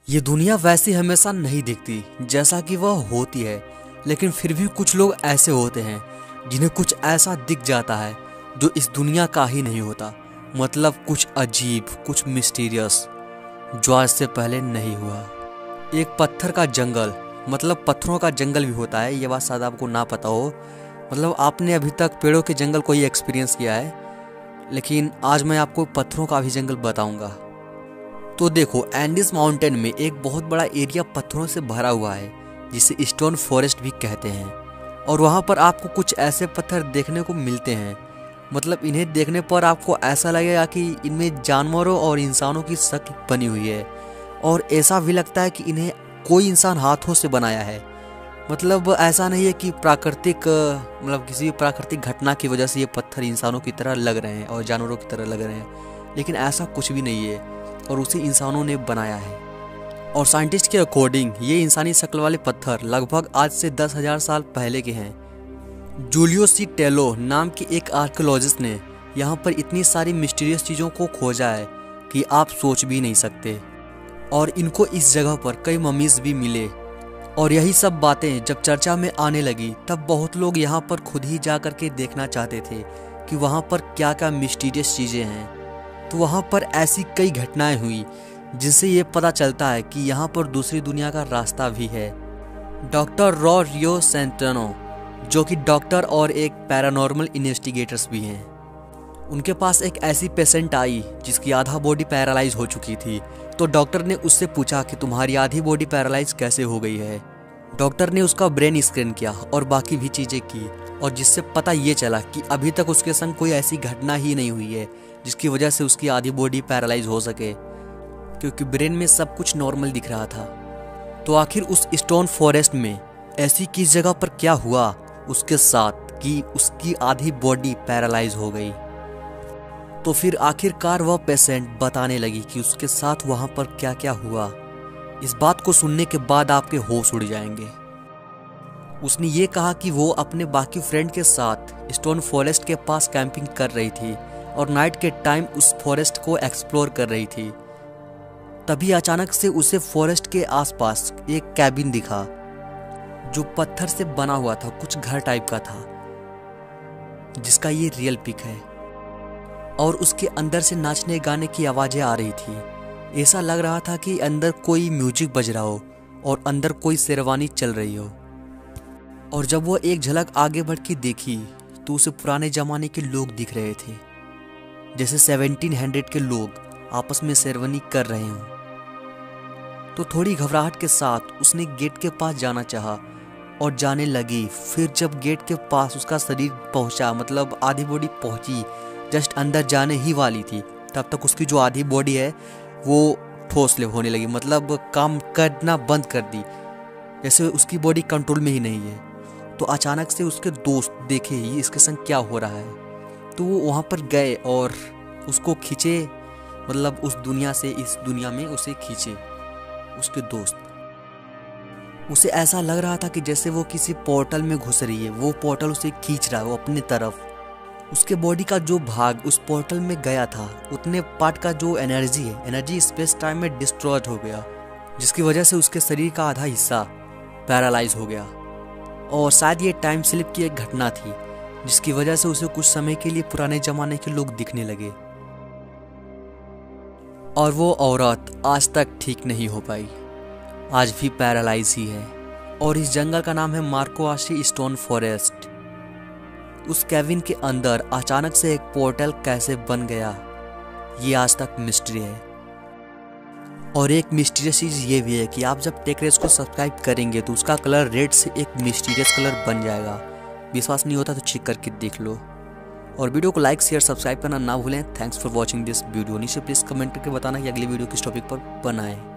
ये दुनिया वैसी हमेशा नहीं दिखती जैसा कि वह होती है, लेकिन फिर भी कुछ लोग ऐसे होते हैं जिन्हें कुछ ऐसा दिख जाता है जो इस दुनिया का ही नहीं होता। मतलब कुछ अजीब, कुछ मिस्टीरियस जो आज से पहले नहीं हुआ। एक पत्थर का जंगल, मतलब पत्थरों का जंगल भी होता है, ये बात शायद आपको ना पता हो। मतलब आपने अभी तक पेड़ों के जंगल को ही एक्सपीरियंस किया है, लेकिन आज मैं आपको पत्थरों का भी जंगल बताऊंगा। तो देखो, एंडीज माउंटेन में एक बहुत बड़ा एरिया पत्थरों से भरा हुआ है जिसे स्टोन फॉरेस्ट भी कहते हैं। और वहाँ पर आपको कुछ ऐसे पत्थर देखने को मिलते हैं, मतलब इन्हें देखने पर आपको ऐसा लगेगा कि इनमें जानवरों और इंसानों की शक्ल बनी हुई है। और ऐसा भी लगता है कि इन्हें कोई इंसान हाथों से बनाया है। मतलब ऐसा नहीं है कि मतलब किसी प्राकृतिक घटना की वजह से ये पत्थर इंसानों की तरह लग रहे हैं और जानवरों की तरह लग रहे हैं, लेकिन ऐसा कुछ भी नहीं है और उसे इंसानों ने बनाया है। और साइंटिस्ट के अकॉर्डिंग ये इंसानी शक्ल वाले पत्थर लगभग आज से 10,000 साल पहले के हैं। जूलियो सी टेलो नाम के एक आर्कियोलॉजिस्ट ने यहाँ पर इतनी सारी मिस्टीरियस चीज़ों को खोजा है कि आप सोच भी नहीं सकते। और इनको इस जगह पर कई ममीज भी मिले। और यही सब बातें जब चर्चा में आने लगी तब बहुत लोग यहाँ पर खुद ही जा कर के देखना चाहते थे कि वहाँ पर क्या क्या मिस्टीरियस चीज़ें हैं। तो वहाँ पर ऐसी कई घटनाएं हुई जिनसे ये पता चलता है कि यहाँ पर दूसरी दुनिया का रास्ता भी है। डॉक्टर रॉ रियो सेंटेनो, जो कि डॉक्टर और एक पैरानॉर्मल इन्वेस्टिगेटर्स भी हैं, उनके पास एक ऐसी पेशेंट आई जिसकी आधा बॉडी पैरालाइज हो चुकी थी। तो डॉक्टर ने उससे पूछा कि तुम्हारी आधी बॉडी पैरालाइज कैसे हो गई है। डॉक्टर ने उसका ब्रेन स्कैन किया और बाकी भी चीज़ें की, और जिससे पता ये चला कि अभी तक उसके संग कोई ऐसी घटना ही नहीं हुई है जिसकी वजह से उसकी आधी बॉडी पैरालाइज हो सके, क्योंकि ब्रेन में सब कुछ नॉर्मल दिख रहा था। तो आखिर उस स्टोन फॉरेस्ट में ऐसी किस जगह पर क्या हुआ उसके साथ कि उसकी आधी बॉडी पैरालाइज हो गई। तो फिर आखिरकार वह पेशेंट बताने लगी कि उसके साथ वहां पर क्या क्या हुआ। इस बात को सुनने के बाद आपके होश उड़ जाएंगे। उसने ये कहा कि वो अपने बाकी फ्रेंड के साथ स्टोन फॉरेस्ट के पास कैंपिंग कर रही थी और नाइट के टाइम उस फॉरेस्ट को एक्सप्लोर कर रही थी। तभी अचानक से उसे फॉरेस्ट के आसपास एक कैबिन दिखा जो पत्थर से बना हुआ था, कुछ घर टाइप का था, जिसका ये रियल पिक है। और उसके अंदर से नाचने गाने की आवाजें आ रही थी। ऐसा लग रहा था कि अंदर कोई म्यूजिक बज रहा हो और अंदर कोई शेरवानी चल रही हो। और जब वो एक झलक आगे बढ़ के देखी तो उसे पुराने जमाने के लोग दिख रहे थे, जैसे 1700 के लोग आपस में शेरवानी कर रहे हों। तो थोड़ी घबराहट के साथ उसने गेट के पास जाना चाहा और जाने लगी। फिर जब गेट के पास उसका शरीर पहुंचा, मतलब आधी बॉडी पहुंची, जस्ट अंदर जाने ही वाली थी, तब तक उसकी जो आधी बॉडी है वो ठोस होने लगी, मतलब काम करना बंद कर दी, जैसे उसकी बॉडी कंट्रोल में ही नहीं है। तो अचानक से उसके दोस्त देखे ही इसके संग क्या हो रहा है, तो वो वहाँ पर गए और उसको खींचे, मतलब उस दुनिया से इस दुनिया में उसे खींचे उसके दोस्त। उसे ऐसा लग रहा था कि जैसे वो किसी पोर्टल में घुस रही है, वो पोर्टल उसे खींच रहा है वो अपनी तरफ। उसके बॉडी का जो भाग उस पोर्टल में गया था, उतने पार्ट का जो एनर्जी स्पेस टाइम में डिस्ट्रॉयड हो गया, जिसकी वजह से उसके शरीर का आधा हिस्सा पैरालाइज हो गया। और शायद ये टाइम स्लिप की एक घटना थी जिसकी वजह से उसे कुछ समय के लिए पुराने जमाने के लोग दिखने लगे। और वो औरत आज तक ठीक नहीं हो पाई, आज भी पैरालाइज ही है। और इस जंगल का नाम है मार्कोआशी स्टोन फॉरेस्ट। उस कैबिन के अंदर अचानक से एक पोर्टल कैसे बन गया, ये आज तक मिस्ट्री है। और एक मिस्टीरियस चीज़ ये भी है कि आप जब टेक रेस को सब्सक्राइब करेंगे तो उसका कलर रेड से एक मिस्टीरियस कलर बन जाएगा। विश्वास नहीं होता तो चेक करके देख लो। और वीडियो को लाइक शेयर सब्सक्राइब करना ना भूलें। Thanks for watching this video. नीचे प्लीज़ कमेंट करके बताना कि अगली वीडियो किस टॉपिक पर बनाएं।